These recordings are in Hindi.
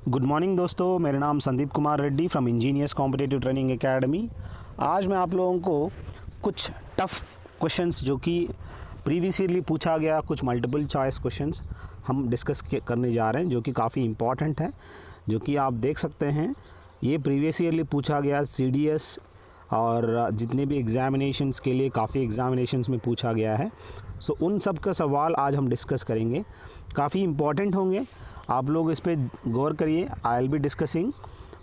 गुड मॉर्निंग दोस्तों, मेरा नाम Sandeep Kumar Reddy from engineers competitive training academy. आज मैं आप लोगों को कुछ टफ़ क्वेश्चंस जो कि प्रीवियस ईयरली पूछा गया, कुछ मल्टीपल चॉइस क्वेश्चंस हम डिस्कस करने जा रहे हैं जो कि काफ़ी इम्पॉर्टेंट है, जो कि आप देख सकते हैं। ये प्रीवियस ईयरली पूछा गया CDS और जितने भी एग्ज़ामिनेशंस के लिए काफ़ी एग्ज़ामिनेशंस में पूछा गया है। सो उन सब का सवाल आज हम डिस्कस करेंगे, काफ़ी इम्पॉर्टेंट होंगे। आप लोग इस पे गौर करिए। I will be discussing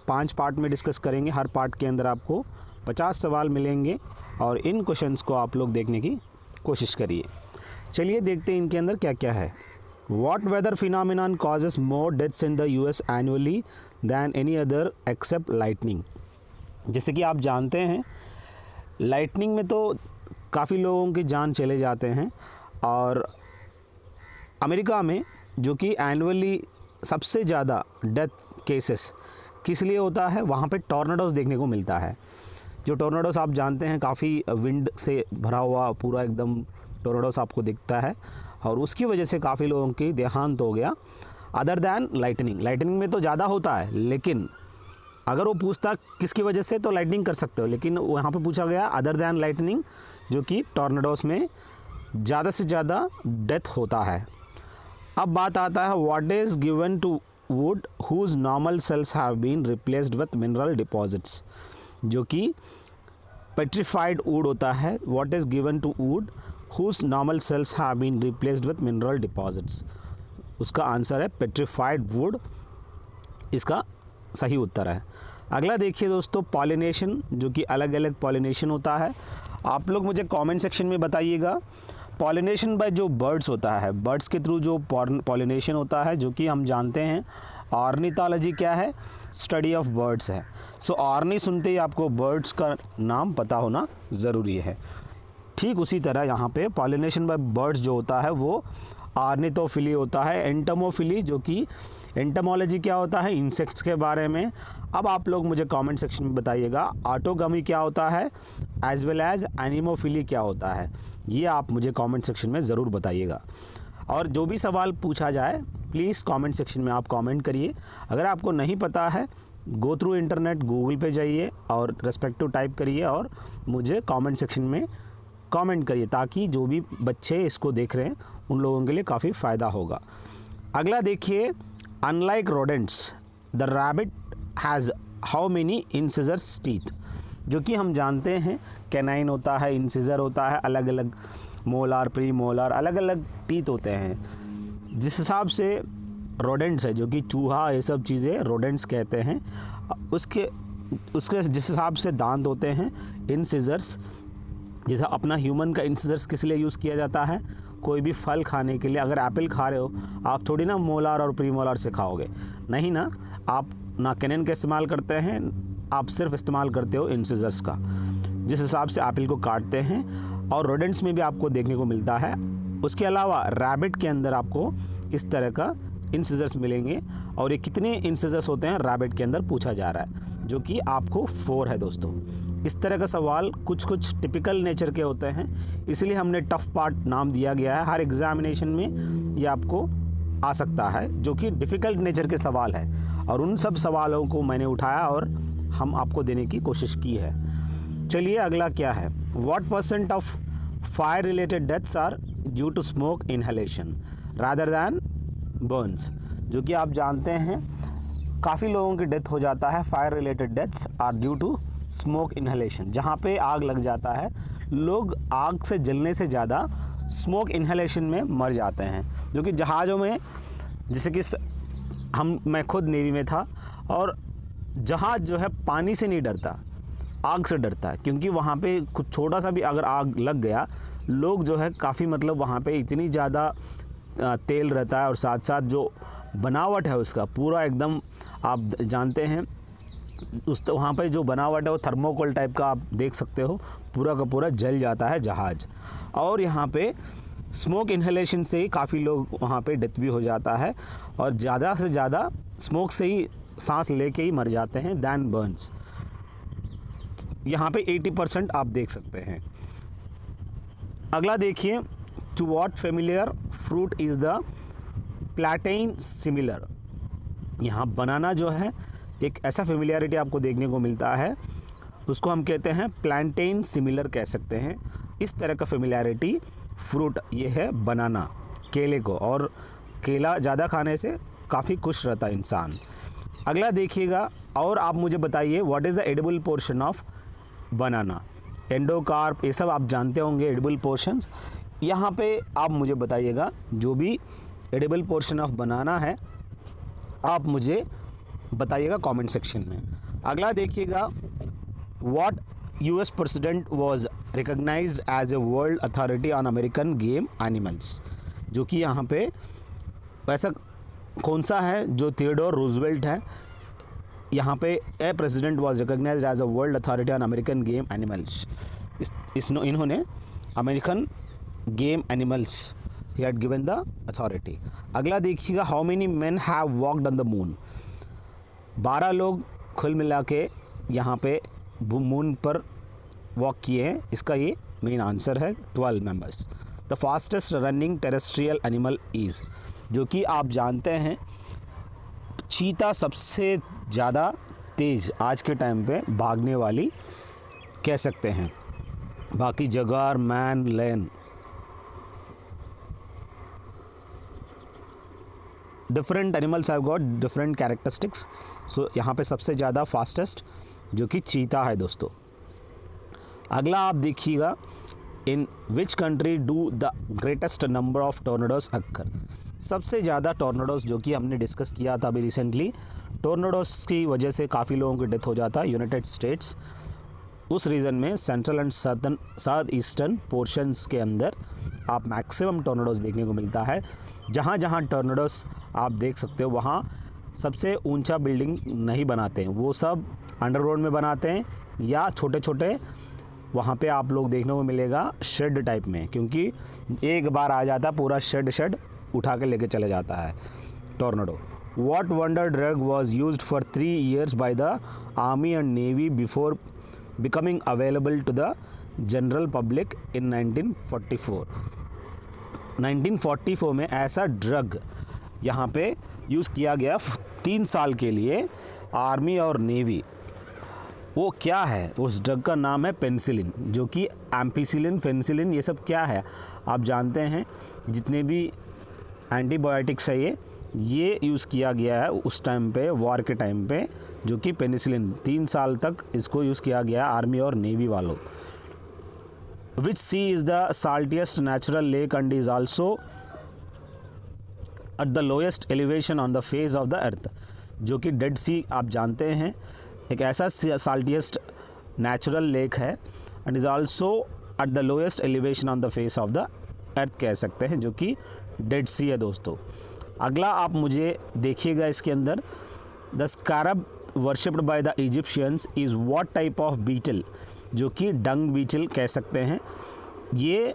5 part में डिस्कस करेंगे। हर पार्ट के अंदर आपको 50 सवाल मिलेंगे और इन क्वेश्चंस को आप लोग देखने की कोशिश करिए। चलिए देखते हैं इनके अंदर क्या क्या है। What weather phenomenon causes more deaths in the US annually than any other except lightning? जैसे कि आप जानते हैं, लाइटनिंग में तो काफ़ी लोगों की जान चले जाते हैं और अमेरिका में जो कि एनुअली सबसे ज़्यादा डेथ केसेस किस लिए होता है, वहाँ पे टॉर्नाडोज़ देखने को मिलता है। जो टॉर्नाडोज़ आप जानते हैं, काफ़ी विंड से भरा हुआ पूरा एकदम टॉर्नाडोज़ आपको दिखता है और उसकी वजह से काफ़ी लोगों की देहांत हो गया। अदर दैन लाइटनिंग में तो ज़्यादा होता है, लेकिन अगर वो पूछता किसकी वजह से तो लाइटनिंग कर सकते हो, लेकिन वहाँ पे पूछा गया अदर दैन लाइटनिंग, जो कि टॉर्नाडोज़ में ज़्यादा से ज़्यादा डेथ होता है। अब बात आता है what is given to wood whose normal cells have been replaced with mineral deposits, जो कि पेट्रीफाइड वुड होता है। What is given to wood whose normal cells have been replaced with mineral deposits, उसका आंसर है पेट्रीफाइड वुड, इसका सही उत्तर है। अगला देखिए दोस्तों, पॉलिनेशन, जो कि अलग अलग पॉलिनेशन होता है। आप लोग मुझे कमेंट सेक्शन में बताइएगा पॉलिनेशन बाय जो बर्ड्स होता है, बर्ड्स के थ्रू जो पॉलिनेशन होता है, जो कि हम जानते हैं ऑर्निथोलॉजी क्या है, स्टडी ऑफ बर्ड्स है। सो ऑर्नी सुनते ही आपको बर्ड्स का नाम पता होना ज़रूरी है। ठीक उसी तरह यहाँ पे पॉलिनेशन बाय बर्ड्स जो होता है वो ऑर्निथोफिली होता है। एंटमोफिली, जो कि एंटमोलॉजी क्या होता है, इंसेक्ट्स के बारे में। अब आप लोग मुझे कमेंट सेक्शन में बताइएगा ऑटोगमी क्या होता है, एज वेल एज एनिमोफिली क्या होता है। ये आप मुझे कमेंट सेक्शन में ज़रूर बताइएगा। और जो भी सवाल पूछा जाए प्लीज़ कमेंट सेक्शन में आप कमेंट करिए। अगर आपको नहीं पता है, गो थ्रू इंटरनेट, गूगल पे जाइए और रेस्पेक्टिव टाइप करिए और मुझे कमेंट सेक्शन में कमेंट करिए, ताकि जो भी बच्चे इसको देख रहे हैं उन लोगों के लिए काफ़ी फ़ायदा होगा। अगला देखिए, unlike rodents the rabbit has how many incisors teeth, जो कि हम जानते हैं कैनाइन होता है, इंसिजर होता है, अलग अलग मोलार, प्री मोलार, अलग अलग टीथ होते हैं। जिस हिसाब से रोडेंट्स है, जो कि चूहा, ये सब चीज़ें रोडेंट्स कहते हैं, उसके जिस हिसाब से दांत होते हैं, इंसिजर्स, जैसा अपना ह्यूमन का इंसिजर्स किस लिए यूज़ किया जाता है, कोई भी फल खाने के लिए। अगर एप्पल खा रहे हो आप थोड़ी ना मोलार और प्री मोलार से खाओगे, नहीं ना, आप ना कैनन का इस्तेमाल करते हैं, आप सिर्फ इस्तेमाल करते हो इंसिजर्स का, जिस हिसाब से एप्पल को काटते हैं। और रोडेंट्स में भी आपको देखने को मिलता है। उसके अलावा रैबिट के अंदर आपको इस तरह का इंसिजर्स मिलेंगे। और ये कितने इंसिजर्स होते हैं रैबिट के अंदर पूछा जा रहा है, जो कि आपको 4 है दोस्तों। इस तरह का सवाल कुछ टिपिकल नेचर के होते हैं, इसलिए हमने टफ पार्ट नाम दिया गया है। हर एग्जामिनेशन में ये आपको आ सकता है, जो कि डिफ़िकल्ट नेचर के सवाल है, और उन सब सवालों को मैंने उठाया और हम आपको देने की कोशिश की है। चलिए अगला क्या है, what % of fire related deaths are due to smoke inhalation rather than burns, जो कि आप जानते हैं काफ़ी लोगों की डेथ हो जाता है। Fire related deaths are due to smoke inhalation, जहाँ पे आग लग जाता है, लोग आग से जलने से ज़्यादा स्मोक इनहेलेशन में मर जाते हैं। जो कि जहाज़ों में, जैसे कि मैं खुद नेवी में था, और जहाज़ जो है पानी से नहीं डरता, आग से डरता है, क्योंकि वहाँ पे कुछ छोटा सा भी अगर आग लग गया, लोग जो है काफ़ी, मतलब वहाँ पे इतनी ज़्यादा तेल रहता है और साथ साथ जो बनावट है उसका पूरा एकदम, आप जानते हैं वहाँ पे जो बनावट है वो थर्मोकोल टाइप का, आप देख सकते हो, पूरा का पूरा जल जाता है जहाज़। और यहाँ पे स्मोक इनहेलेशन से ही काफ़ी लोग वहाँ पे डेथ भी हो जाता है, और ज़्यादा से ज़्यादा स्मोक से ही सांस लेके ही मर जाते हैं दैन बर्न्स। यहाँ पे 80% आप देख सकते हैं। अगला देखिए, to what familiar fruit is the plantain similar, यहाँ बनाना जो है एक ऐसा फेमिलियरिटी आपको देखने को मिलता है, उसको हम कहते हैं प्लांटेन सिमिलर कह सकते हैं। इस तरह का फेमिलियरिटी फ्रूट ये है बनाना, केले को, और केला ज़्यादा खाने से काफ़ी खुश रहता है इंसान। अगला देखिएगा, और आप मुझे बताइए what is the edible portion of banana. Endocarp ये सब आप जानते होंगे एडिबल पोर्शंस। यहाँ पे आप मुझे बताइएगा जो भी एडिबल पोर्शन ऑफ बनाना है आप मुझे बताइएगा कमेंट सेक्शन में। अगला देखिएगा, what US president was recognised as a world authority on American game animals, जो कि यहाँ पे ऐसा कौन सा है जो थियोडोर रूजवेल्ट है। यहाँ पे a president was recognised as a world authority on American game animals, इन्होंने American game animals he had given the authority. अगला देखिएगा, how many men have walked on the moon. 12 लोग कुल मिला के यहाँ पे मून पर वॉक किए हैं, इसका ये मेन आंसर है 12 members. The fastest running terrestrial animal is, जो कि आप जानते हैं चीता सबसे ज़्यादा तेज़ आज के टाइम पे भागने वाली कह सकते हैं। बाकी jaguar, man, lane, different animals have got different characteristics. So यहाँ पे सबसे ज़्यादा फास्टेस्ट जो कि चीता है दोस्तों। अगला आप देखिएगा, in which country do the greatest number of tornadoes occur. सबसे ज़्यादा टोर्नाडोज जो कि हमने डिस्कस किया था अभी रिसेंटली, टोर्नाडोज की वजह से काफ़ी लोगों की डेथ हो जाता है यूनाइटेड स्टेट्स। उस रीजन में central and south eastern portions के अंदर आप मैक्सिमम टोर्नाडोज देखने को मिलता है। जहाँ जहाँ टोर्नाडोज आप देख सकते हो वहाँ सबसे ऊंचा बिल्डिंग नहीं बनाते हैं, वो सब अंडरग्राउंड में बनाते हैं या छोटे छोटे वहाँ पे आप लोग देखने को मिलेगा शेड टाइप में, क्योंकि एक बार आ जाता पूरा शेड उठा के लेके चले जाता है tornado. What wonder drug was used for 3 years by the army and navy before becoming available to the general public in 1944। 1944 में ऐसा ड्रग यहाँ पे यूज़ किया गया 3 साल के लिए आर्मी और नेवी। वो क्या है, उस ड्रग का नाम है पेनिसिलिन, जो कि एम्पिसिलिन, पेनिसिलिन ये सब क्या है आप जानते हैं। जितने भी एंटीबायोटिक्स है ये यूज़ किया गया है उस टाइम पे, वॉर के टाइम पे, जो कि पेनिसिलिन 3 साल तक इसको यूज़ किया गया आर्मी और नेवी वालों। Which sea is the saltiest natural lake and is also at the lowest elevation on the face of the earth, जो कि डेड सी आप जानते हैं एक ऐसा साल्टिएस्ट नेचुरल लेक है and is also at the lowest elevation on the face of the earth कह सकते हैं, जो कि डेड सी है दोस्तों। अगला आप मुझे देखिएगा इसके अंदर, the scarab worshipped by the Egyptians is what type of beetle, जो कि डंग बीटल कह सकते हैं। ये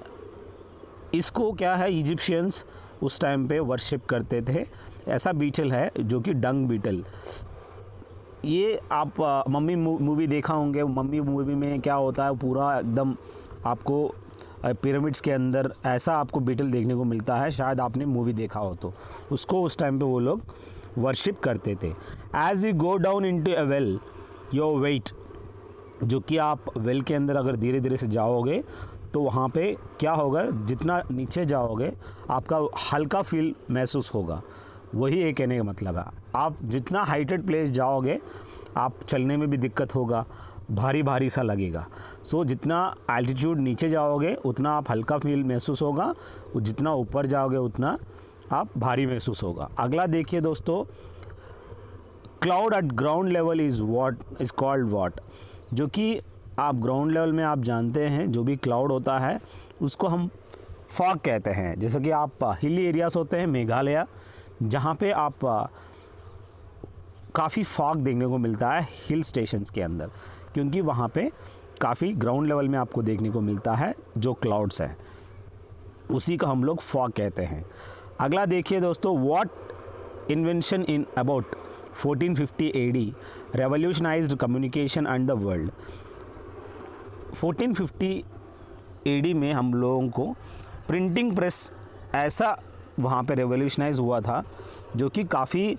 इसको क्या है इजिप्शियंस उस टाइम पे वर्शिप करते थे, ऐसा बीटल है जो कि डंग बीटल। ये आप मम्मी मूवी देखा होंगे, मम्मी मूवी में क्या होता है पूरा एकदम आपको पिरामिड्स के अंदर ऐसा आपको बीटल देखने को मिलता है, शायद आपने मूवी देखा हो तो उसको उस टाइम पे वो लोग वर्शिप करते थे। As you go down into a well your weight, जो कि आप वेल के अंदर अगर धीरे धीरे से जाओगे तो वहाँ पे क्या होगा, जितना नीचे जाओगे आपका हल्का फील महसूस होगा। वही एक कहने का मतलब है, आप जितना हाइटेड प्लेस जाओगे आप चलने में भी दिक्कत होगा, भारी भारी सा लगेगा। सो जितना एल्टीट्यूड नीचे जाओगे उतना आप हल्का फील महसूस होगा, और जितना ऊपर जाओगे उतना आप भारी महसूस होगा। अगला देखिए दोस्तों, cloud eight ground level is called what, जो कि आप ग्राउंड लेवल में आप जानते हैं जो भी क्लाउड होता है उसको हम फॉग कहते हैं। जैसे कि आप हिली एरियाज होते हैं मेघालय, जहाँ पे आप काफ़ी फॉग देखने को मिलता है हिल स्टेशंस के अंदर, क्योंकि वहाँ पे काफ़ी ग्राउंड लेवल में आपको देखने को मिलता है जो क्लाउड्स हैं, उसी को हम लोग फॉग कहते हैं। अगला देखिए दोस्तों, what invention in about 1450 AD revolutionized communication and the world. 1450 AD में हम लोगों को प्रिंटिंग प्रेस ऐसा वहाँ पे रेवोल्यूशनाइज हुआ था जो कि काफ़ी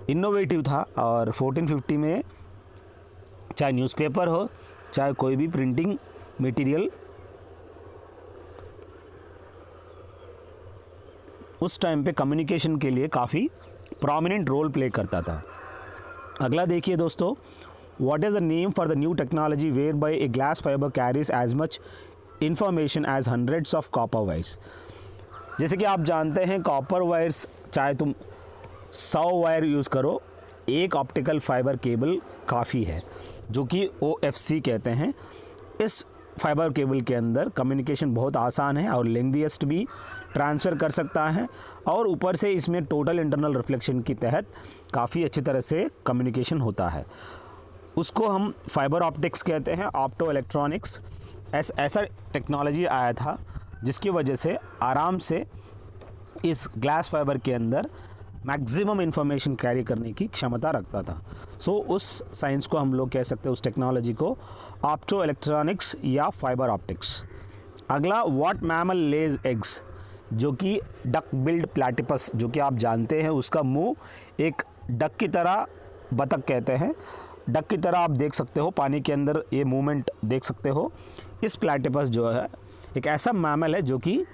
इनोवेटिव था। और 1450 में चाहे न्यूज़पेपर हो, चाहे कोई भी प्रिंटिंग मटेरियल, उस टाइम पे कम्युनिकेशन के लिए काफ़ी प्रोमिनेंट रोल प्ले करता था। अगला देखिए दोस्तों, what is the name for the new technology whereby a glass fibre carries as much information as hundreds of copper wires. जैसे कि आप जानते हैं कॉपर वायर्स, चाहे तुम 100 वायर यूज़ करो, एक ऑप्टिकल फाइबर केबल काफ़ी है, जो कि OFC कहते हैं। इस फाइबर केबल के अंदर कम्युनिकेशन बहुत आसान है और लेंथीएस्ट भी ट्रांसफ़र कर सकता है, और ऊपर से इसमें टोटल इंटरनल रिफ्लेक्शन के तहत काफ़ी अच्छी तरह से कम्युनिकेशन होता है। उसको हम फाइबर ऑप्टिक्स कहते हैं, ऑप्टो इलेक्ट्रॉनिक्स। ऐसा टेक्नोलॉजी आया था जिसकी वजह से आराम से इस ग्लास फाइबर के अंदर मैक्सिमम इंफॉर्मेशन कैरी करने की क्षमता रखता था। सो उस साइंस को हम लोग कह सकते हैं, उस टेक्नोलॉजी को ऑप्टो इलेक्ट्रॉनिक्स या फाइबर ऑप्टिक्स। अगला, व्हाट मैमल लेज एग्स, जो कि डक बिल्ड प्लैटिपस, जो कि आप जानते हैं उसका मुंह एक डक की तरह, बतख कहते हैं, डक की तरह आप देख सकते हो, पानी के अंदर ये मूवमेंट देख सकते हो। इस प्लैटिपस जो है एक ऐसा मैमल है जो कि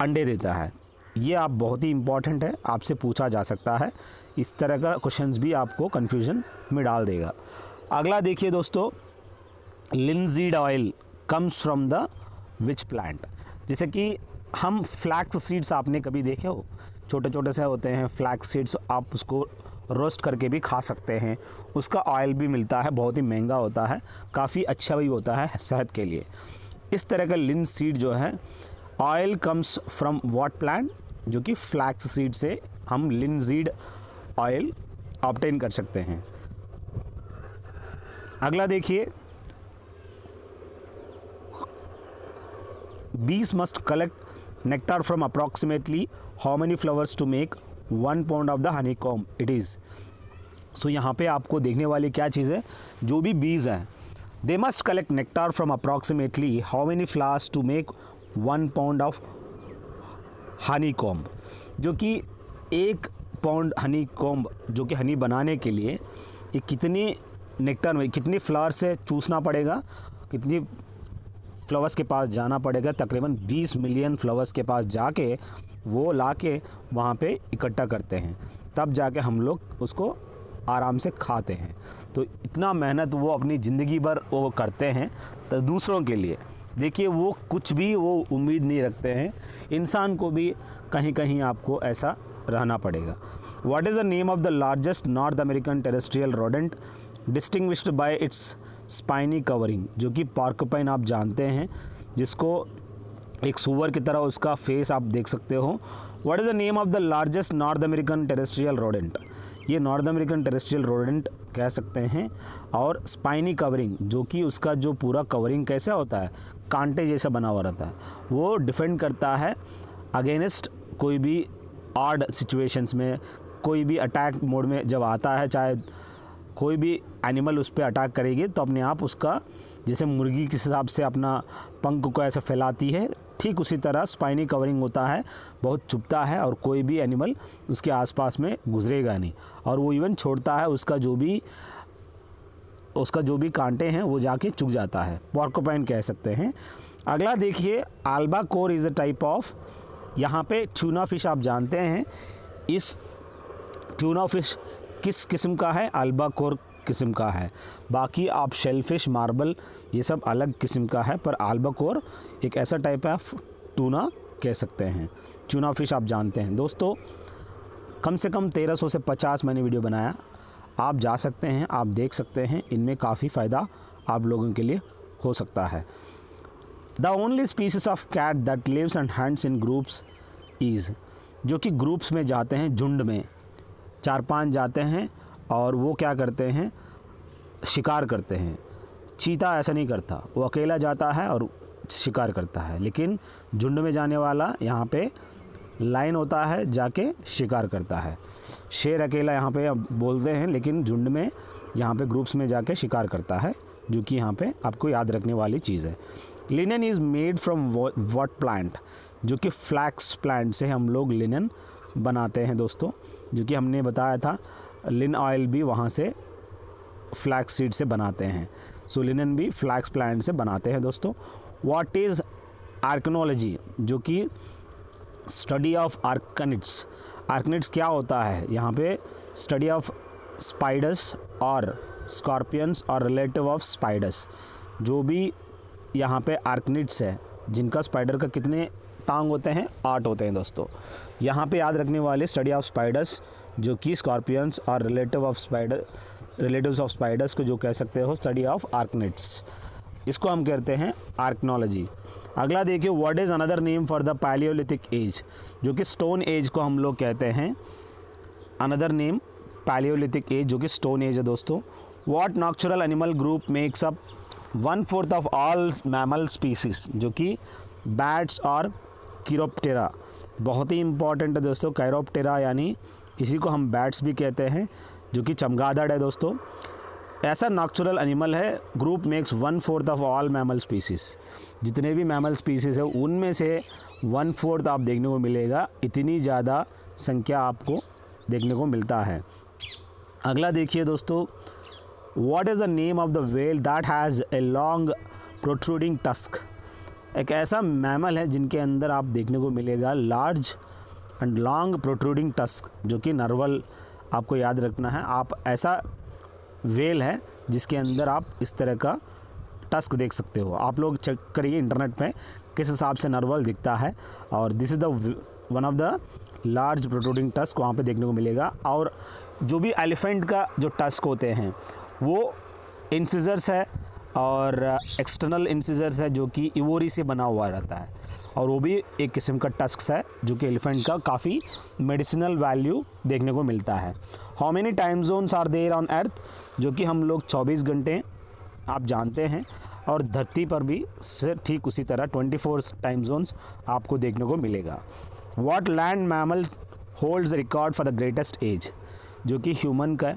अंडे देता है। ये आप बहुत ही इम्पॉर्टेंट है, आपसे पूछा जा सकता है। इस तरह का क्वेश्चंस भी आपको कन्फ्यूजन में डाल देगा। अगला देखिए दोस्तों, linseed oil comes from the which plant. जैसे कि हम फ्लैक्स सीड्स आपने कभी देखे हो, छोटे छोटे से होते हैं फ्लैक्स सीड्स, आप उसको रोस्ट करके भी खा सकते हैं। उसका ऑयल भी मिलता है, बहुत ही महंगा होता है, काफ़ी अच्छा भी होता है सेहत के लिए। इस तरह का लिनसीड जो है, oil comes from what plant, जो कि फ्लैक्स सीड से हम लिनसीड ऑयल ऑब्टेन कर सकते हैं। अगला देखिए, bees must collect nectar from approximately how many flowers to make 1 pound of the honeycomb it is। सो यहाँ पे आपको देखने वाली क्या चीज़ है, जो भी बीज हैं, they must collect nectar from approximately how many flowers to make 1 pound of honeycomb, जो कि 1 पाउंड हनी कॉम्ब, जो कि हनी बनाने के लिए ये कितनी नेक्टर में कितनी फ्लावर से चूसना पड़ेगा, कितनी फ्लावर्स के पास जाना पड़ेगा। तकरीबन 20 मिलियन फ्लावर्स के पास जाके वो लाके वहाँ पे इकट्ठा करते हैं, तब जाके हम लोग उसको आराम से खाते हैं। तो इतना मेहनत वो अपनी ज़िंदगी भर वो करते हैं तो दूसरों के लिए। देखिए, वो कुछ भी वो उम्मीद नहीं रखते हैं, इंसान को भी कहीं कहीं आपको ऐसा रहना पड़ेगा। What is the name of the largest North American terrestrial rodent distinguished by its spiny covering, जो कि पोर्कुपाइन आप जानते हैं, जिसको एक सूअर की तरह उसका फेस आप देख सकते हो। What is the name of the largest North American terrestrial rodent, ये नॉर्थ अमेरिकन टेरेस्ट्रियल रोडेंट कह सकते हैं। और स्पाइनी कवरिंग, जो कि उसका जो पूरा कवरिंग कैसा होता है, कांटे जैसा बना हुआ रहता है, वो डिफेंड करता है अगेंस्ट कोई भी ऑड सिचुएशंस में, कोई भी अटैक मोड में जब आता है, चाहे कोई भी एनिमल उस पर अटैक करेगी तो अपने आप उसका, जैसे मुर्गी के हिसाब से अपना पंख को ऐसे फैलाती है, ठीक उसी तरह स्पाइनी कवरिंग होता है, बहुत चुभता है और कोई भी एनिमल उसके आसपास में गुजरेगा नहीं, और वो इवन छोड़ता है उसका जो भी कांटे हैं वो जाके चुग जाता है, पोर्कुपाइन कह सकते हैं। अगला देखिए, albacore is a type of, यहाँ पे ट्यूना फिश आप जानते हैं, इस ट्यूना फिश किस किस्म का है, अल्बाकोर किस्म का है। बाकी आप शेलफिश, मार्बल, ये सब अलग किस्म का है, पर अल्बाकोर एक ऐसा टाइप ऑफ टूना कह सकते हैं। ट्यूना फिश आप जानते हैं। दोस्तों, कम से कम 1300 से 50 मैंने वीडियो बनाया, आप जा सकते हैं, आप देख सकते हैं, इनमें काफ़ी फ़ायदा आप लोगों के लिए हो सकता है। The only species of cat that lives and hunts in groups is, जो कि ग्रुप्स में जाते हैं, झुंड में 4-5 जाते हैं और वो क्या करते हैं, शिकार करते हैं। चीता ऐसा नहीं करता, वो अकेला जाता है और शिकार करता है, लेकिन झुंड में जाने वाला यहाँ पे लाइन होता है, जाके शिकार करता है। शेर अकेला यहाँ पे बोलते हैं, लेकिन झुंड में यहाँ पे ग्रुप्स में जाके शिकार करता है, जो कि यहाँ पे आपको याद रखने वाली चीज़ है। Linen is made from what plant, जो कि फ्लैक्स प्लांट से हम लोग लिनन बनाते हैं दोस्तों, जो कि हमने बताया था लिन ऑयल भी वहाँ से फ्लैक्स सीड से बनाते हैं। सो लिनन भी फ्लैक्स प्लांट से बनाते हैं दोस्तों। व्हाट इज़ आर्कनोलॉजी, जो कि स्टडी ऑफ आर्कनिड्स। आर्कनिड्स क्या होता है, यहाँ पे स्टडी ऑफ स्पाइडर्स और स्कॉर्पियंस और रिलेटिव ऑफ स्पाइडर्स। जो भी यहाँ पे आर्कनिड्स है जिनका स्पाइडर का कितने टांग होते हैं, 8 होते हैं दोस्तों। यहाँ पे याद रखने वाले स्टडी ऑफ स्पाइडर्स जो कि स्कॉर्पियंस और रिलेटिव्स ऑफ स्पाइडर्स को जो कह सकते हो स्टडी ऑफ आर्कनिड्स, इसको हम कहते हैं आर्कनोलॉजी। अगला देखिए, what is another name for the Palaeolithic age, जो कि स्टोन एज को हम लोग कहते हैं। अनदर नेम पैलियोलिथिक एज जो कि स्टोन एज है दोस्तों। What natural animal group makes up 1/4 of all mammal species, जो कि बैट्स और कैरोप्टेरा, बहुत ही इंपॉर्टेंट है दोस्तों। कैरोप्टेरा यानी इसी को हम बैट्स भी कहते हैं, जो कि चमगादड़ है दोस्तों। ऐसा नेचुरल एनिमल है, group makes 1/4 of all mammal species. जितने भी मैमल स्पीसीज है उनमें से 1/4 आप देखने को मिलेगा। इतनी ज़्यादा संख्या आपको देखने को मिलता है। अगला देखिए दोस्तों, what is the name of the whale that has a long protruding tusk. एक ऐसा मैमल है जिनके अंदर आप देखने को मिलेगा large and long protruding tusk, जो कि नर्वल आपको याद रखना है। आप ऐसा व्हेल है जिसके अंदर आप इस तरह का टस्क देख सकते हो। आप लोग चेक करिए इंटरनेट पे किस हिसाब से नर्वल दिखता है, और this is the one of the large protruding tusk वहाँ पे देखने को मिलेगा। और जो भी एलिफेंट का जो टस्क होते हैं वो इंसिजर्स है और एक्सटर्नल इंसिजर्स है, जो कि इवोरी से बना हुआ रहता है, और वो भी एक किस्म का टस्क है जो कि एलिफेंट का काफ़ी मेडिसिनल वैल्यू देखने को मिलता है। How many time zones are there on earth, जो कि हम लोग 24 घंटे आप जानते हैं, और धरती पर भी से ठीक उसी तरह 24 टाइम जोन्स आपको देखने को मिलेगा। What land mammal holds record for the greatest age, जो कि ह्यूमन का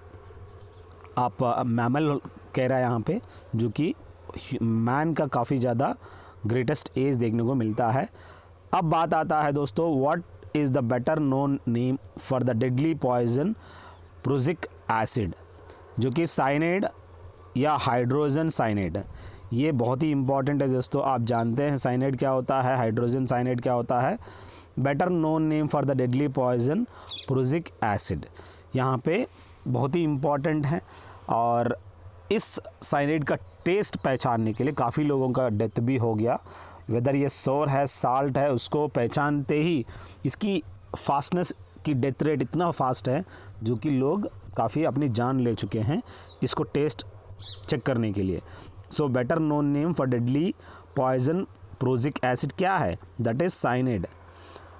आप मैमल कह रहा है यहाँ पे, जो कि मैन का काफ़ी ज़्यादा ग्रेटेस्ट एज देखने को मिलता है। अब बात आता है दोस्तों, what is the better known name for the deadly poison prussic acid, जो कि साइनेड या हाइड्रोजन साइनेड। ये बहुत ही इंपॉर्टेंट है दोस्तों। आप जानते हैं साइनेड क्या होता है, हाइड्रोजन साइनेड क्या होता है। Better known name for the deadly poison prussic acid यहाँ पे बहुत ही इम्पॉर्टेंट है, और इस साइनेड का टेस्ट पहचानने के लिए काफ़ी लोगों का डेथ भी हो गया। वेदर ये सोर है, साल्ट है, उसको पहचानते ही इसकी फास्टनेस की डेथ रेट इतना फास्ट है जो कि लोग काफ़ी अपनी जान ले चुके हैं इसको टेस्ट चेक करने के लिए। So better known name for deadly poison prussic acid क्या है, दैट इज़ साइनेड।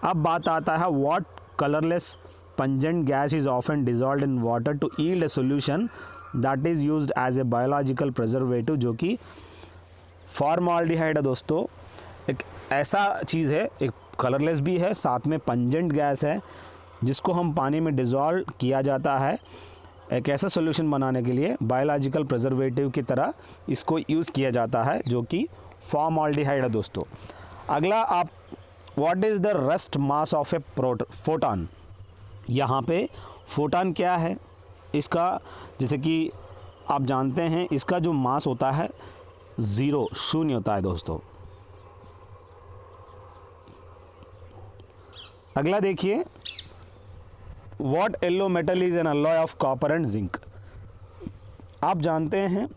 अब बात आता है, what colourless pungent gas is often dissolved in water to yield a solution that is used as a biological preservative, जो कि फॉर्माल्डिहाइड है दोस्तों। एक ऐसा चीज़ है, एक कलरलेस भी है, साथ में पंजेंट गैस है, जिसको हम पानी में डिज़ोल्व किया जाता है एक ऐसा सोल्यूशन बनाने के लिए, बायोलॉजिकल प्रिजर्वेटिव की तरह इसको यूज़ किया जाता है, जो कि फॉर्माल्डिहाइड है दोस्तों। अगला आप, what is the rest mass of A photon. यहाँ पे फोटॉन क्या है, इसका जैसे कि आप जानते हैं इसका जो मास होता है 0 शून्य होता है दोस्तों। अगला देखिए, what yellow metal is an alloy of copper and zinc. आप जानते हैं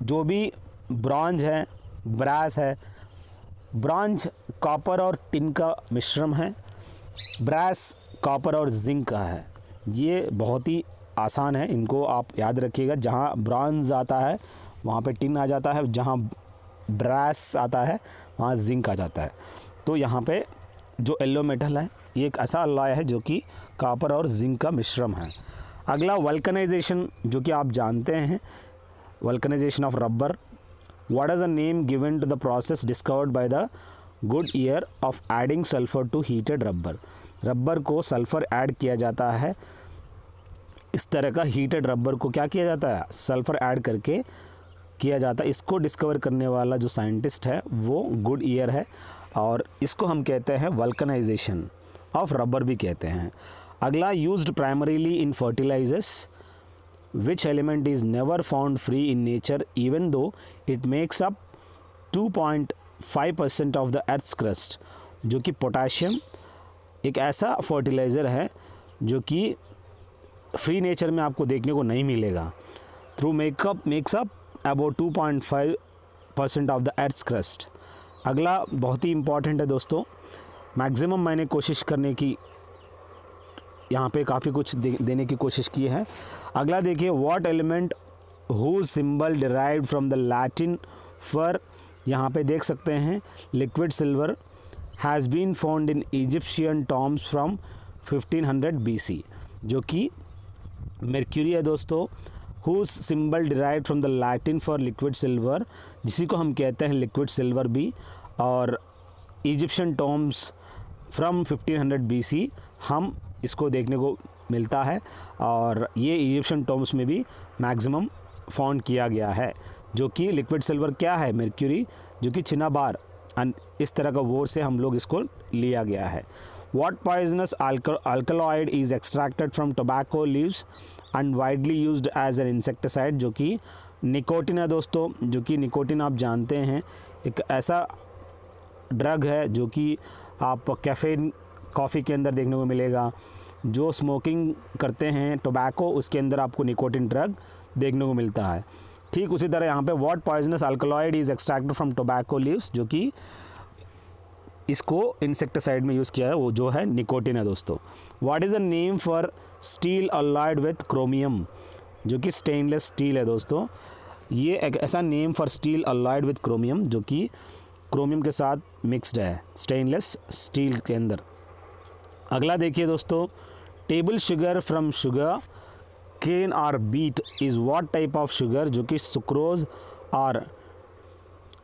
जो भी ब्रॉन्ज है, ब्रास है, ब्रॉन्ज कॉपर और टिन का मिश्रण है, ब्रास कॉपर और जिंक का है। ये बहुत ही आसान है, इनको आप याद रखिएगा। जहाँ ब्रॉन्ज आता है वहाँ पे टिन आ जाता है, जहाँ ब्रास आता है वहाँ जिंक आ जाता है। तो यहाँ पे जो येलो मेटल है ये एक ऐसा अलॉय है जो कि कॉपर और जिंक का मिश्रण है। अगला वल्कनाइजेशन, जो कि आप जानते हैं, vulcanisation of rubber. What is the name given to the process discovered by the Goodyear of adding sulphur to heated rubber. Rubber को सल्फ़र ऐड किया जाता है, इस तरह का हीटेड रबर को क्या किया जाता है, सल्फ़र ऐड करके किया जाता है। इसको डिस्कवर करने वाला जो साइंटिस्ट है वो गुडईयर है, और इसको हम कहते हैं वल्कनाइजेशन ऑफ रबर भी कहते हैं। अगला, used primarily in fertilisers, which element is never found free in nature even though it makes up 2.5% of the earth's crust, जो कि पोटाशियम एक ऐसा फर्टिलाइज़र है जो कि फ्री नेचर में आपको देखने को नहीं मिलेगा। Through makes up about 2.5% of the earth's crust. अगला बहुत ही इम्पॉर्टेंट है दोस्तों, मैक्सिमम मैंने कोशिश करने की यहाँ पे काफ़ी कुछ देने की कोशिश की है। अगला देखिए, what element who symbol derived from the Latin for, यहाँ पे देख सकते हैं liquid silver has been found in Egyptian tombs from 1500 BC, जो कि मर्क्यूरी है दोस्तों। Whose symbol derived from the Latin for liquid silver, जिसी को हम कहते हैं लिक्विड सिल्वर भी, और इजिप्शियन टॉम्स फ्रॉम 1500 BC हम इसको देखने को मिलता है, और ये इजिप्शियन टॉम्स में भी मैक्सिमम फाउंड किया गया है। जो कि लिक्विड सिल्वर क्या है, मर्क्यूरी, जो कि चिनाबार इस तरह का वोर से हम लोग इसको लिया गया है। What poisonous alkaloid is extracted from tobacco leaves and widely used as an insecticide, जो कि निकोटिन है दोस्तों। जो कि निकोटिन आप जानते हैं एक ऐसा ड्रग है जो कि आप कैफ़ीन कॉफ़ी के अंदर देखने को मिलेगा। जो स्मोकिंग करते हैं टोबैको, उसके अंदर आपको निकोटिन ड्रग देखने को मिलता है। ठीक उसी तरह यहाँ पे what poisonous alkaloid is extracted from tobacco leaves, जो कि इसको इंसेक्टिसाइड में यूज़ किया है, वो जो है निकोटिन है दोस्तों। What is the name for steel alloyed with chromium, जो कि स्टेनलेस स्टील है दोस्तों। ये एक ऐसा name for steel alloyed with chromium जो कि क्रोमियम के साथ मिक्सड है स्टेनलेस स्टील के अंदर। अगला देखिए दोस्तों, table sugar from sugar cane और beet is what type of sugar, जो कि सुक्रोज और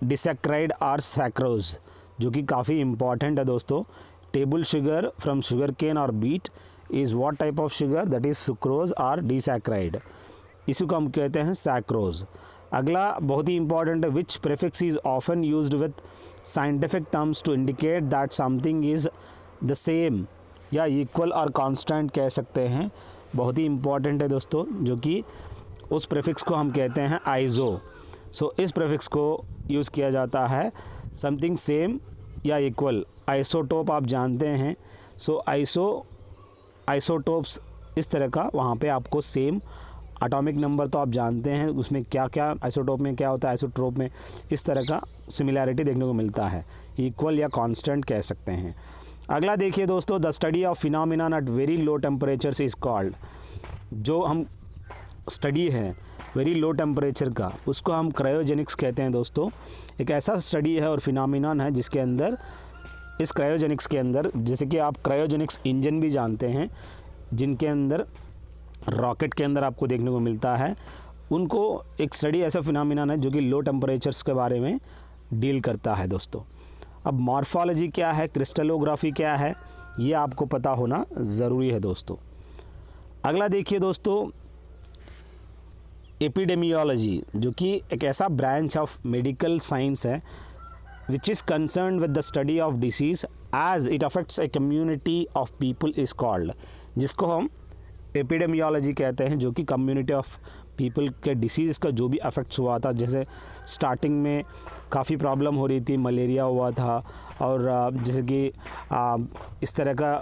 डिसैक्राइड और सैक्रोज, जो कि काफ़ी इंपॉर्टेंट है दोस्तों। Table sugar from sugar cane और beet is what type of sugar, that is sucrose और डिसैक्राइड, इसी को हम कहते हैं सैक्रोज। अगला बहुत ही इंपॉर्टेंट है, which prefix is often used with scientific terms to indicate that something is the same या इक्वल और कांस्टेंट कह सकते हैं। बहुत ही इंपॉर्टेंट है दोस्तों, जो कि उस प्रीफिक्स को हम कहते हैं आइजो। सो इस प्रीफिक्स को यूज़ किया जाता है समथिंग सेम या इक्वल। आइसोटोप आप जानते हैं, सो आइसोटोप्स इस तरह का, वहाँ पे आपको सेम एटॉमिक नंबर तो आप जानते हैं उसमें क्या क्या आइसोटोप में क्या होता है, आइसोट्रोप में इस तरह का सिमिलैरिटी देखने को मिलता है, इक्वल या कांस्टेंट कह सकते हैं। अगला देखिए दोस्तों, the study of phenomena at very low temperatures is called, जो हम स्टडी है वेरी लो टेम्परेचर का, उसको हम क्रायोजेनिक्स कहते हैं दोस्तों। एक ऐसा स्टडी है और फिनोमिनन है जिसके अंदर, इस क्रायोजेनिक्स के अंदर, जैसे कि आप क्रायोजेनिक्स इंजन भी जानते हैं जिनके अंदर रॉकेट के अंदर आपको देखने को मिलता है, उनको एक स्टडी ऐसा फिनोमिनन है जो कि लो टेम्परेचर्स के बारे में डील करता है दोस्तों। अब मॉर्फोलॉजी क्या है, क्रिस्टलोग्राफी क्या है, ये आपको पता होना ज़रूरी है दोस्तों। अगला देखिए दोस्तों, एपिडेमियोलॉजी, जो कि एक ऐसा ब्रांच ऑफ मेडिकल साइंस है which is concern with the study of disease as it affects a community of people is called, जिसको हम एपिडेमियोलॉजी कहते हैं, जो कि कम्युनिटी ऑफ पीपल के डिसीज़ का जो भी अफेक्ट्स हुआ था। जैसे स्टार्टिंग में काफ़ी प्रॉब्लम हो रही थी, मलेरिया हुआ था, और जैसे कि इस तरह का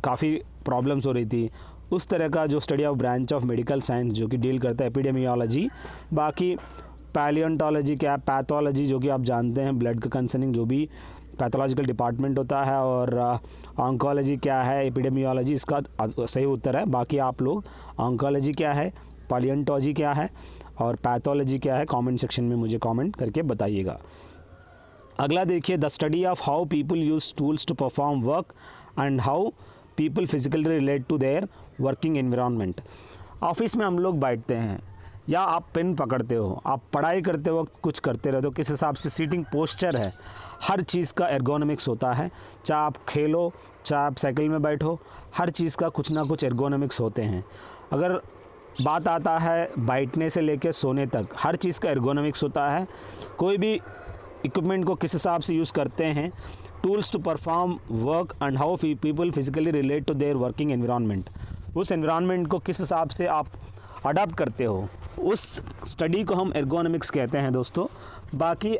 काफ़ी प्रॉब्लम्स हो रही थी, उस तरह का जो study of branch of medical science जो कि डील करता है एपिडेमियोलॉजी। बाकी पैलियोंटोलॉजी क्या है, पैथोलॉजी, जो कि आप जानते हैं ब्लड का कंसर्निंग जो भी पैथोलॉजिकल डिपार्टमेंट होता है, और ऑन्कोलॉजी क्या है, एपिडेमियोलॉजी इसका सही उत्तर है। बाकी आप लोग ऑन्कोलॉजी क्या है, पैलियोंटोलॉजी क्या है और पैथोलॉजी क्या है, कमेंट सेक्शन में मुझे कमेंट करके बताइएगा। अगला देखिए, the study of how people use tools to perform work and how people physically relate to their working environment. Office में हम लोग बैठते हैं या आप पेन पकड़ते हो, आप पढ़ाई करते वक्त कुछ करते रहते हो, किस हिसाब से सीटिंग पोस्चर है, हर चीज़ का एर्गोनॉमिक्स होता है। चाहे आप खेलो, चाहे आप साइकिल में बैठो, हर चीज़ का कुछ ना कुछ एर्गोनॉमिक्स होते हैं। अगर बात आता है बैठने से लेकर सोने तक, हर चीज़ का एर्गोनॉमिक्स होता है। कोई भी इक्विपमेंट को किस हिसाब से यूज़ करते हैं, tools to perform work and how people physically relate to their working environment. उस एनवायरनमेंट को किस हिसाब से आप अडाप्ट करते हो, उस स्टडी को हम एर्गोनॉमिक्स कहते हैं दोस्तों। बाकी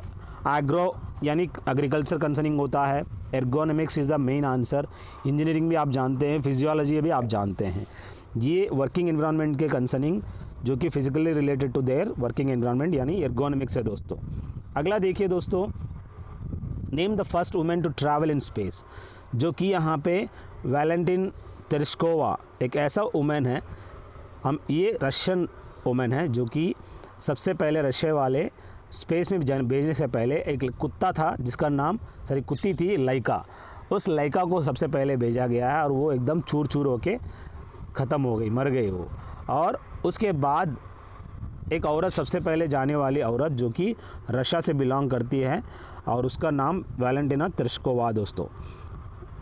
एग्रो यानी एग्रीकल्चर कंसर्निंग होता है, ergonomics is the main answer. Engineering भी आप जानते हैं, फिजियोलॉजी भी आप जानते हैं। ये वर्किंग एनवायरनमेंट के कंसर्निंग जो कि physically related to their working environment यानी एर्गोनॉमिक्स है दोस्तों। अगला देखिए दोस्तों, name the first women to travel in space, जो कि यहाँ पे वैलेंटिन तेरेस्कोवा एक ऐसा वुमेन है, ये रशियन वुमेन है जो कि सबसे पहले रशिया वाले स्पेस में भेजने से पहले एक कुत्ता था जिसका नाम कुत्ती थी लाइका। उस लाइका को सबसे पहले भेजा गया है और वो एकदम चूर चूर होके ख़त्म हो गई, मर गई वो। और उसके बाद एक औरत, सबसे पहले जाने वाली औरत जो कि रशिया से बिलोंग करती है और उसका नाम वैलेंटिना तेरेस्कोवा दोस्तों।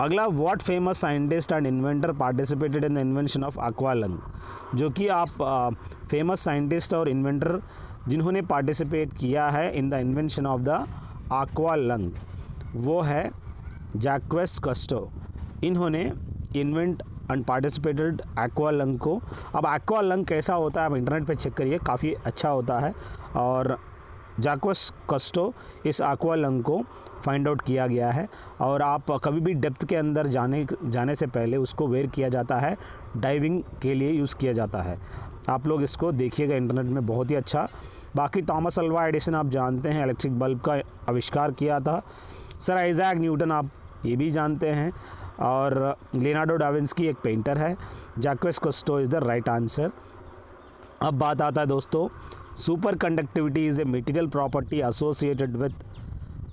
अगला, what famous scientist and inventor participated in the invention of aqua lung, जो कि आप फेमस साइंटिस्ट और इन्वेंटर जिन्होंने पार्टिसिपेट किया है in the invention of the aqua lung, वो है जैक्वेस कस्टो। इन्होंने invent and participated aqua lung को। अब aqua lung कैसा होता है आप इंटरनेट पे चेक करिए, काफ़ी अच्छा होता है। और जैक्वेस कस्टो इस aqua lung को फाइंड आउट किया गया है। और आप कभी भी डेप्थ के अंदर जाने से पहले उसको वेयर किया जाता है, डाइविंग के लिए यूज़ किया जाता है। आप लोग इसको देखिएगा इंटरनेट में, बहुत ही अच्छा। बाकी थॉमस अल्वा एडिसन आप जानते हैं, इलेक्ट्रिक बल्ब का आविष्कार किया था। सर आइजैक न्यूटन आप ये भी जानते हैं। और लियोनार्डो डा विंची एक पेंटर है। जैक्वेस कस्टो इज़ द राइट आंसर। अब बात आता है दोस्तों, super conductivity is a material property associated with,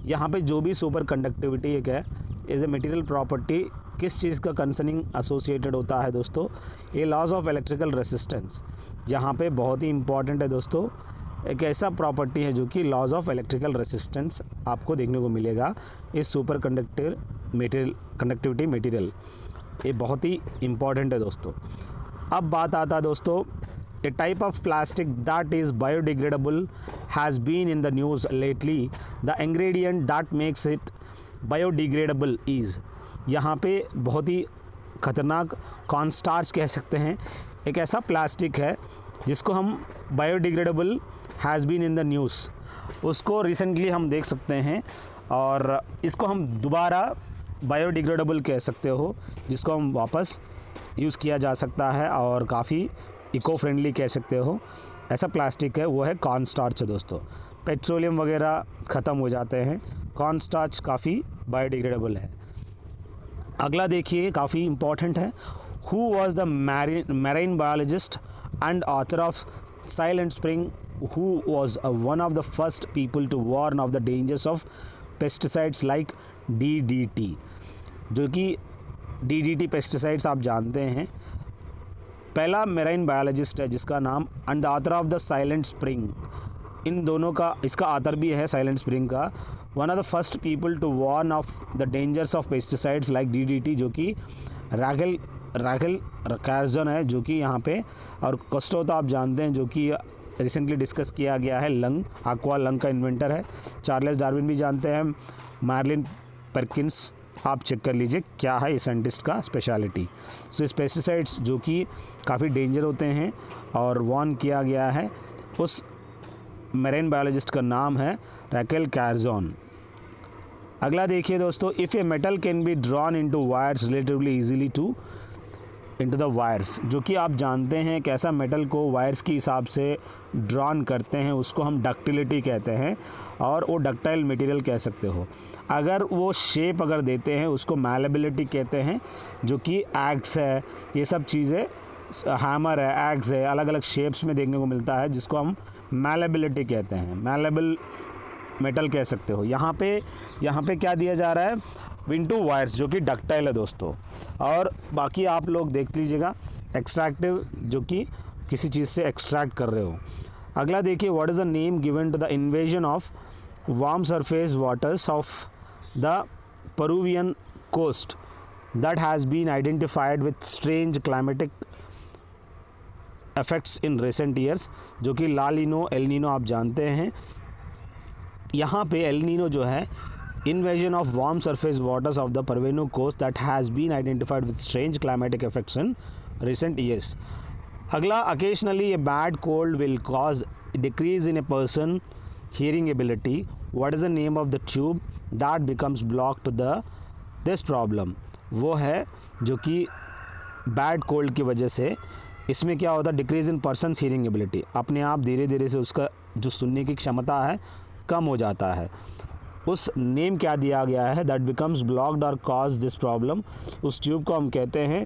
यहाँ पे जो भी सुपर कंडक्टिविटी एक है इज़ ए मटेरियल प्रॉपर्टी किस चीज़ का कंसर्निंग एसोसिएटेड होता है दोस्तों, ये लॉज ऑफ इलेक्ट्रिकल रेसिस्टेंस। यहाँ पे बहुत ही इंपॉर्टेंट है दोस्तों, एक ऐसा प्रॉपर्टी है जो कि लॉज ऑफ इलेक्ट्रिकल रेसिस्टेंस आपको देखने को मिलेगा इस सुपर कंडक्टिविटी मटेरियल, ये बहुत ही इंपॉर्टेंट है दोस्तों। अब बात आता है दोस्तों, A type of plastic that is biodegradable has been in the news lately. The ingredient that makes it biodegradable is, यहाँ पे बहुत ही खतरनाक कॉर्नस्टार्च कह सकते हैं, एक ऐसा प्लास्टिक है जिसको हम biodegradable has been in the news, उसको रिसेंटली हम देख सकते हैं और इसको हम दोबारा बायोडिग्रेडेबल कह सकते हो, जिसको हम वापस यूज़ किया जा सकता है और काफ़ी इको फ्रेंडली कह सकते हो। ऐसा प्लास्टिक है, वो है कॉर्नस्टार्च दोस्तों। पेट्रोलियम वगैरह ख़त्म हो जाते हैं, कॉर्नस्टार्च काफ़ी बायोडिग्रेडेबल है। अगला देखिए, काफ़ी इम्पॉर्टेंट है। Who was the marine biologist and author of Silent Spring, who was one of the first people to warn of the dangers of pesticides like DDT, जो कि DDT पेस्टिसाइड्स आप जानते हैं। पहला मेराइन बायोलॉजिस्ट है जिसका नाम, and the author of the silent spring, इन दोनों का, इसका ऑथर भी है साइलेंट स्प्रिंग का। One of the first people to warn of the dangers of pesticides like DDT, जो कि रैकेल कैर्जन है, जो कि यहाँ पे। और कस्टो तो आप जानते हैं, जो कि रिसेंटली डिस्कस किया गया है, लंग aqua lung का इन्वेंटर है। चार्ल्स डार्विन भी जानते हैं। मैरलिन परकिंस, आप चेक कर लीजिए क्या है इस साइंटिस्ट का स्पेशलिटी। सो इस पेस्टिसाइड्स जो कि काफ़ी डेंजर होते हैं और वार्न किया गया है, उस मेरीन बायोलॉजिस्ट का नाम है रैकेल कैर्जन। अगला देखिए दोस्तों, if a metal can be drawn into wires relatively easily to into the wires, जो कि आप जानते हैं कैसा मेटल को वायर्स के हिसाब से ड्रॉन करते हैं, उसको हम डक्टिलिटी कहते हैं और वो डक्टाइल मटेरियल कह सकते हो। अगर वो शेप अगर देते हैं उसको मैलेबिलिटी कहते हैं, जो कि एग्स है, ये सब चीज़ें, हैमर है, एग्स है, अलग अलग शेप्स में देखने को मिलता है, जिसको हम मैलेबिलिटी कहते हैं, मैलेबल मेटल कह सकते हो। यहाँ पे क्या दिया जा रहा है, विंटू वायर्स, जो कि डक्टाइल है दोस्तों। और बाकी आप लोग देख लीजिएगा, एक्सट्रैक्टिव, जो कि किसी चीज़ से एक्सट्रैक्ट कर रहे हो। अगला देखिए, what is the name given to the invasion of warm surface waters of the Peruvian coast that has been identified with strange climatic effects in recent years, जो कि ला नीनो, एल नीनो आप जानते हैं। यहाँ पे एल नीनो जो है invasion of warm surface waters of the Parvenu coast that has been identified with strange climatic effects in recent years. अगला, occasionally a bad cold will cause decrease in a person hearing ability. What is the name of the tube that becomes blocked to this problem? वो है जो कि बैड कोल्ड की वजह से इसमें क्या होता है, decrease in persons hearing ability, अपने आप धीरे धीरे से उसका जो सुनने की क्षमता है कम हो जाता है. उस नेम क्या दिया गया है, दैट बिकम्स ब्लॉक्ड और कॉज दिस प्रॉब्लम. उस ट्यूब को हम कहते हैं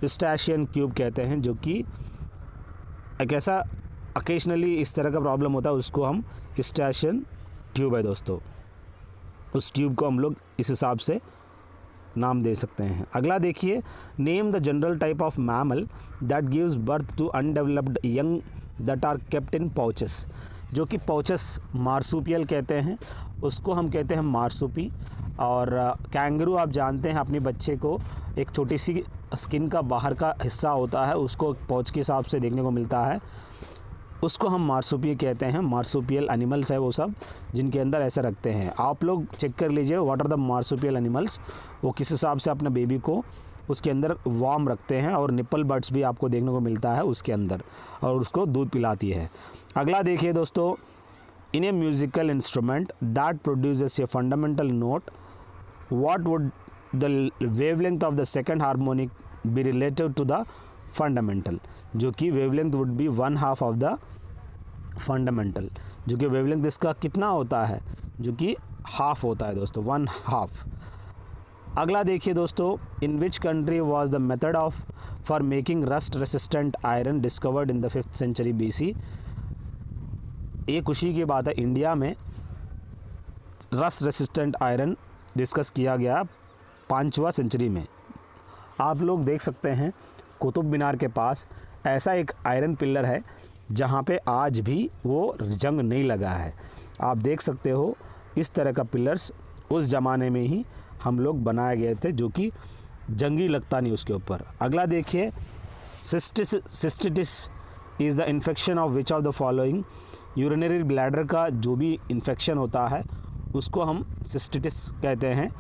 यूस्टेशियन ट्यूब कहते हैं, जो कि एक ऐसा अकेशनली इस तरह का प्रॉब्लम होता है, उसको हम यूस्टेशियन ट्यूब है दोस्तों. उस ट्यूब को हम लोग इस हिसाब से नाम दे सकते हैं. अगला देखिए, name the general type of mammal that gives birth to undeveloped young that are kept in pouches. जो कि पाउचेस मार्सुपियल कहते हैं, उसको हम कहते हैं मार्सुपी. और कैंगरू आप जानते हैं अपने बच्चे को एक छोटी सी स्किन का बाहर का हिस्सा होता है, उसको पाउच के हिसाब से देखने को मिलता है, उसको हम मार्सुपी कहते हैं. मार्सुपियल एनिमल्स है वो सब जिनके अंदर ऐसा रखते हैं. आप लोग चेक कर लीजिए what are the marsupial animals, वो किस हिसाब से अपने बेबी को उसके अंदर वार्म रखते हैं, और निपल बर्ड्स भी आपको देखने को मिलता है उसके अंदर, और उसको दूध पिलाती है. अगला देखिए दोस्तों, in a musical instrument that produces a fundamental note, what would the wavelength of the second harmonic be related to the fundamental. जो कि wavelength would be 1/2 of the fundamental. जो कि वेवलेंथ इसका कितना होता है, जो कि हाफ होता है दोस्तों, 1/2. अगला देखिए दोस्तों, in which country was the method of for making rust resistant iron discovered in the 5th century BC. ये खुशी की बात है, इंडिया में रस्ट रेसिस्टेंट आयरन डिस्कस किया गया 5वीं सेंचुरी में. आप लोग देख सकते हैं कुतुब मीनार के पास ऐसा एक आयरन पिलर है जहाँ पे आज भी वो जंग नहीं लगा है. आप देख सकते हो इस तरह का पिलर्स उस ज़माने में ही हम लोग बनाए गए थे, जो कि जंगी लगता नहीं उसके ऊपर. अगला देखिए, cystitis is the infection of which of the following. Urinary bladder का जो भी इन्फेक्शन होता है उसको हम सिस्टिटिस कहते हैं.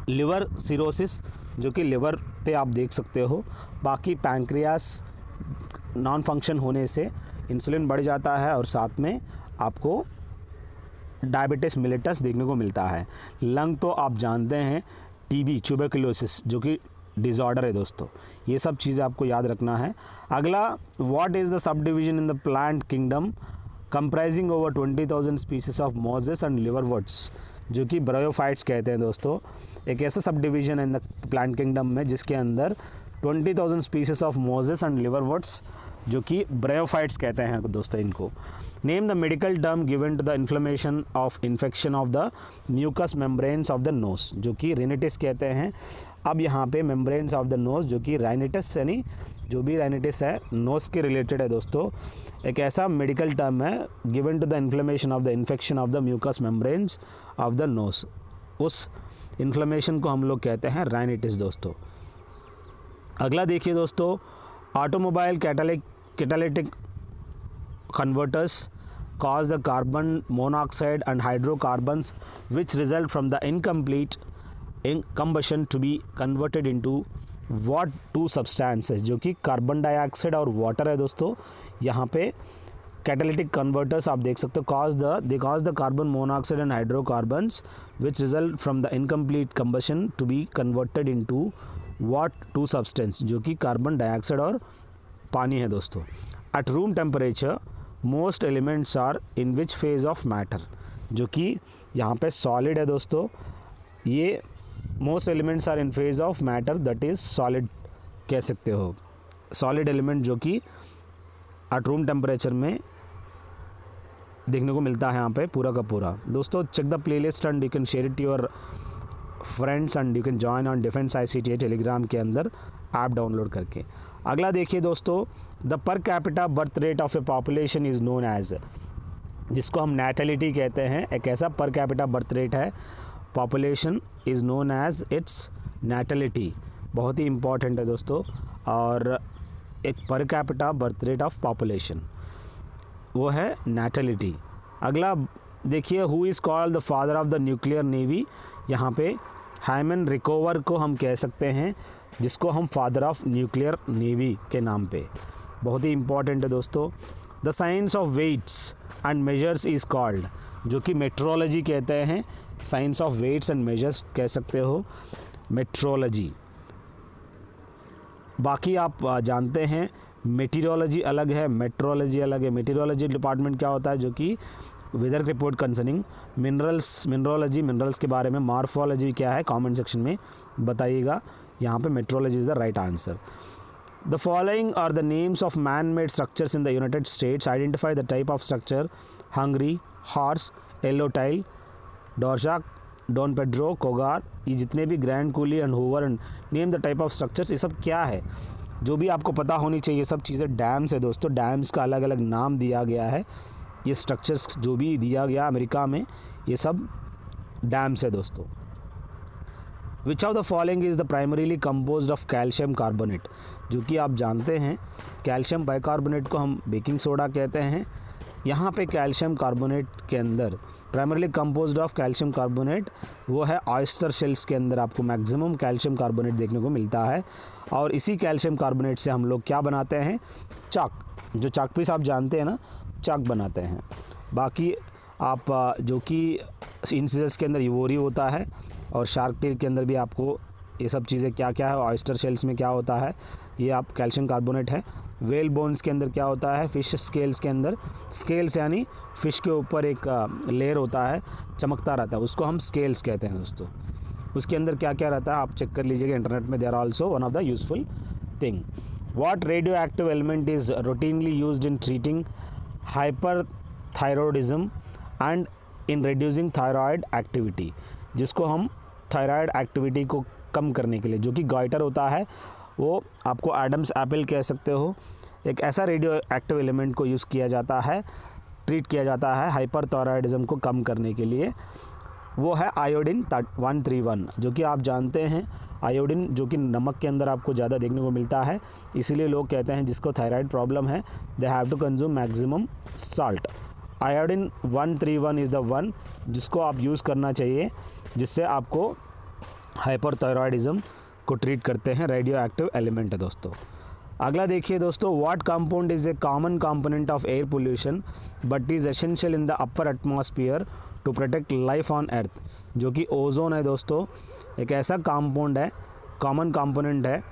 लिवर सिरोसिस, जो कि लिवर पे आप देख सकते हो. बाकी पैंक्रियास नॉन फंक्शन होने से इंसुलिन बढ़ जाता है, और साथ में आपको डायबिटीज मिलेटस देखने को मिलता है. लंग तो आप जानते हैं, TB ट्यूबरकुलोसिस जो कि डिसऑर्डर है दोस्तों. ये सब चीज़ें आपको याद रखना है. अगला, what is the subdivision in the plant kingdom comprising over 20,000 species of mosses and liverworts. जो कि ब्रायोफाइट्स कहते हैं दोस्तों. एक ऐसा सब डिवीजन है इन द प्लांट किंगडम में जिसके अंदर 20,000 species of mosses and liverworts, जो कि ब्रायोफाइट्स कहते हैं दोस्तों इनको. Name the medical term given to the inflammation of infection of the mucous membranes of the nose, जो कि राइनिटिस कहते हैं. अब यहाँ पे मेम्ब्रेन्स ऑफ द नोज, जो कि राइनिटिस यानी जो भी राइनिटिस है नोज के रिलेटेड है दोस्तों, एक ऐसा मेडिकल टर्म है given to the inflammation of the infection of the mucous membranes of the nose. उस इन्फ्लेमेशन को हम लोग कहते हैं राइनिटिस दोस्तों. अगला देखिए दोस्तों, automobile catalytic converters cause the carbon monoxide and hydrocarbons which result from the incomplete combustion to be converted into what two substances, जो कि कार्बन डाइऑक्साइड और वाटर है दोस्तों. यहाँ पे कैटालिटिक कन्वर्टर्स आप देख सकते हो, they cause the carbon monoxide and hydrocarbons which result from the incomplete combustion to be converted into what two substance, जो कि कार्बन डाइऑक्साइड और पानी है दोस्तों. At room temperature most elements are in which phase of matter, जो कि यहाँ पे सॉलिड है दोस्तों. ये most elements are in phase of matter, that is solid कह सकते हो. सॉलिड एलिमेंट जो कि एट रूम टेम्परेचर में देखने को मिलता है यहाँ पे पूरा का पूरा. दोस्तों check the playlist and you can share it your friends and you can join on defence ICTA Telegram के अंदर ऐप डाउनलोड करके. अगला देखिए दोस्तों, the per capita birth rate of a population is known as, जिसको हम नैटलिटी कहते हैं. एक ऐसा पर कैपिटा बर्थ रेट है, population is known as its natality. बहुत ही इंपॉर्टेंट है दोस्तों. और एक per capita birth rate of population वो है नैटलिटी. अगला, देखिए who is called the father of the nuclear navy, यहाँ पे हाइमन रिकोवर को हम कह सकते हैं, जिसको हम फादर ऑफ न्यूक्लियर नेवी के नाम पे, बहुत ही इंपॉर्टेंट है दोस्तों। The science of weights and measures is called, जो कि मेट्रोलॉजी कहते हैं, science of weights and measures कह सकते हो, मेट्रोलॉजी। बाकी आप जानते हैं मेटीरियोलॉजी अलग है, मेट्रोलॉजी अलग है। मेटीरियोलॉजी डिपार्टमेंट क्या होता है, जो कि weather report concerning minerals, mineralogy minerals के बारे में। मॉर्फोलॉजी क्या है कमेंट सेक्शन में बताइएगा। यहाँ पे metrology is the right answer. The following are the names of man made structures in the United States, identify the type of structure. Hungry, Horse, Yellowtail, Dworshak, Don Pedro, Cougar. ये जितने भी Grand Coulee and Hoover and name the type of structures, ये सब क्या है जो भी आपको पता होनी चाहिए। सब चीज़ें डैम्स है दोस्तों, डैम्स का अलग अलग नाम दिया गया है। ये स्ट्रक्चर्स जो भी दिया गया अमेरिका में, ये सब डैम्स है दोस्तों। Which of the following is the primarily composed of calcium carbonate, जो कि आप जानते हैं कैल्शियम बाइकार्बोनेट को हम बेकिंग सोडा कहते हैं। यहाँ पे कैल्शियम कार्बोनेट के अंदर primarily composed of calcium carbonate, वो है ऑयस्टर शेल्स के अंदर आपको मैक्सिमम कैल्शियम कार्बोनेट देखने को मिलता है। और इसी कैल्शियम कार्बोनेट से हम लोग क्या बनाते हैं, चाक, जो चाक पीस आप जानते हैं ना, चाक बनाते हैं। बाकी आप जो कि इंसिजर्स के अंदर इवोरी होता है, और शार्क टेल के अंदर भी आपको ये सब चीज़ें क्या क्या है, ऑयस्टर शेल्स में क्या होता है, ये आप कैल्शियम कार्बोनेट है। वेल बोन्स के अंदर क्या होता है, फिश स्केल्स के अंदर, स्केल्स यानी फिश के ऊपर एक लेयर होता है, चमकता रहता है, उसको हम स्केल्स कहते हैं दोस्तों। उसके अंदर क्या क्या रहता है आप चेक कर लीजिएगा इंटरनेट में, they are also one of the useful thing. What radioactive element is routinely used in treating hyperthyroidism and in reducing thyroid activity, जिसको हम थायराइड एक्टिविटी को कम करने के लिए, जो कि गॉइटर होता है, वो आपको एडम्स एप्पल कह सकते हो। एक ऐसा रेडियो एक्टिव एलिमेंट को यूज़ किया जाता है, ट्रीट किया जाता है हाइपरथायरॉयडिज्म को कम करने के लिए, वो है आयोडीन 131, जो कि आप जानते हैं आयोडीन जो कि नमक के अंदर आपको ज़्यादा देखने को मिलता है, इसीलिए लोग कहते हैं जिसको थायराइड प्रॉब्लम है they have to consume maximum salt. Iodine 131 is the one जिसको आप यूज़ करना चाहिए, जिससे आपको हाइपरथायरॉयडिज्म को ट्रीट करते हैं, रेडियो एक्टिव एलिमेंट है दोस्तों। अगला देखिए दोस्तों, what compound is a common component of air pollution but is essential in the upper atmosphere to protect life on earth, जो कि ओजोन है दोस्तों। एक ऐसा कंपाउंड है, कॉमन कंपोनेंट है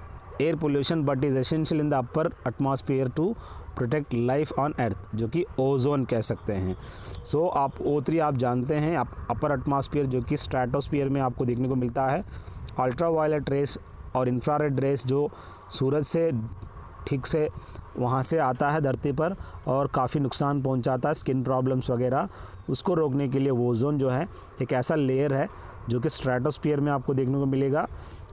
air pollution but is essential in the upper atmosphere to protect life on earth, जो कि ओजोन कह सकते हैं। सो आप O3 आप जानते हैं, आप अपर एटमॉस्फेयर जो कि स्ट्रेटोस्फीयर में आपको देखने को मिलता है। अल्ट्रा वायलेट रेस और इंफ्रारेड रेस जो सूरज से ठीक से वहाँ से आता है धरती पर और काफ़ी नुकसान पहुँचाता है, स्किन प्रॉब्लम्स वगैरह, उसको रोकने के लिए ओजोन जो है एक ऐसा लेयर है जो कि स्ट्रेटोस्फीयर में आपको देखने को मिलेगा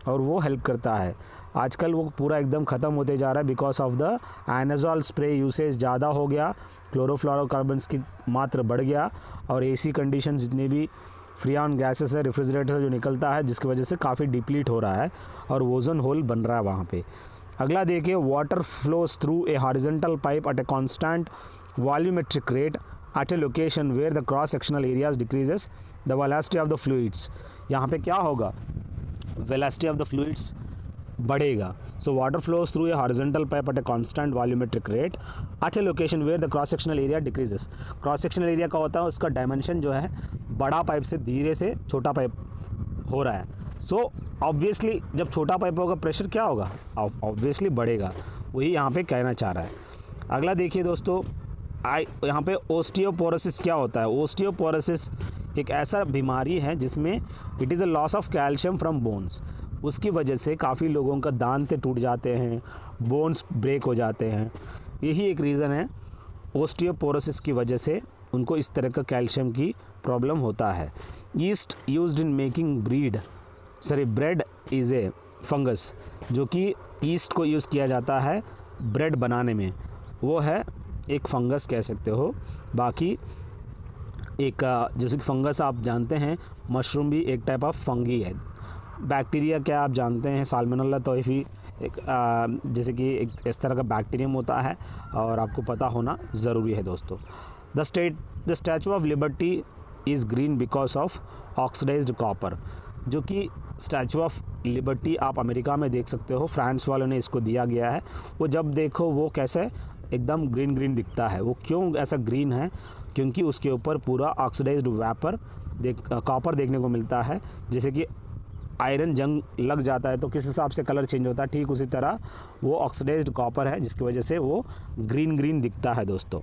और वो हेल्प करता है। आजकल वो पूरा एकदम ख़त्म होते जा रहा है because of the aerosol spray usage ज़्यादा हो गया, क्लोरोफ्लोरोकार्बन्स की मात्रा बढ़ गया और AC कंडीशन जितने भी फ्रीऑन गैसेस है, रेफ्रिजरेटर जो निकलता है, जिसकी वजह से काफ़ी डिप्लीट हो रहा है और ओजोन होल बन रहा है वहाँ पे। अगला देखिए, water flows through a horizontal pipe at a constant volumetric rate at a location where the cross sectional areas decreases the velocity of the fluids. यहाँ पे क्या होगा, वेलोसिटी ऑफ द फ्लूइड्स बढ़ेगा। So water flows through a horizontal pipe at a constant volumetric rate at a location where the cross sectional area decreases. Cross sectional area का होता है उसका डायमेंशन जो है बड़ा पाइप से धीरे से छोटा पाइप हो रहा है। सो ऑब्वियसली जब छोटा पाइप होगा प्रेशर क्या होगा, ऑब्वियसली बढ़ेगा, वही यहाँ पे कहना चाह रहा है। अगला देखिए दोस्तों, यहाँ पे ओस्टियोपोरोसिस क्या होता है। ओस्टियोपोरोसिस एक ऐसा बीमारी है जिसमें it is a loss of calcium from bones. उसकी वजह से काफ़ी लोगों का दांत टूट जाते हैं, बोन्स ब्रेक हो जाते हैं। यही एक रीज़न है, ओस्टियोपोरोसिस की वजह से उनको इस तरह का कैल्शियम की प्रॉब्लम होता है। East used in making bread is a fungus, जो कि ईस्ट को यूज़ किया जाता है ब्रेड बनाने में, वो है एक फंगस कह सकते हो। बाकी एक जैसे कि फंगस आप जानते हैं, मशरूम भी एक टाइप ऑफ फंगी है। बैक्टीरिया क्या आप जानते हैं, साल्मोनेला टाइफी एक जैसे कि एक इस तरह का बैक्टीरियम होता है और आपको पता होना ज़रूरी है दोस्तों। The Statue of Liberty is green because of oxidised copper, जो कि स्टैचू ऑफ लिबर्टी आप अमेरिका में देख सकते हो, फ्रांस वालों ने इसको दिया गया है। वो जब देखो वो कैसे एकदम ग्रीन ग्रीन दिखता है। वो क्यों ऐसा ग्रीन है? क्योंकि उसके ऊपर पूरा ऑक्सीडाइज्ड वेपर कॉपर देखने को मिलता है। जैसे कि आयरन जंग लग जाता है तो किस हिसाब से कलर चेंज होता है, ठीक उसी तरह वो ऑक्सीडाइज्ड कॉपर है, जिसकी वजह से वो ग्रीन ग्रीन दिखता है दोस्तों।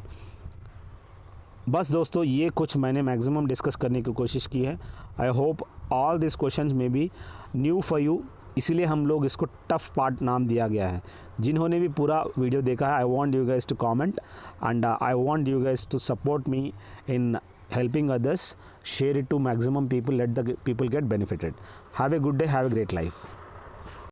बस दोस्तों, ये कुछ मैंने मैक्सिमम डिस्कस करने की कोशिश की है। I hope all this questions में बी न्यू फॉर यू, इसीलिए हम लोग इसको टफ पार्ट नाम दिया गया है। जिन्होंने भी पूरा वीडियो देखा है, I want you guys to comment and I want you guys to support me in helping others. Share it to maximum people, let the people get benefited. Have a good day, have a great life.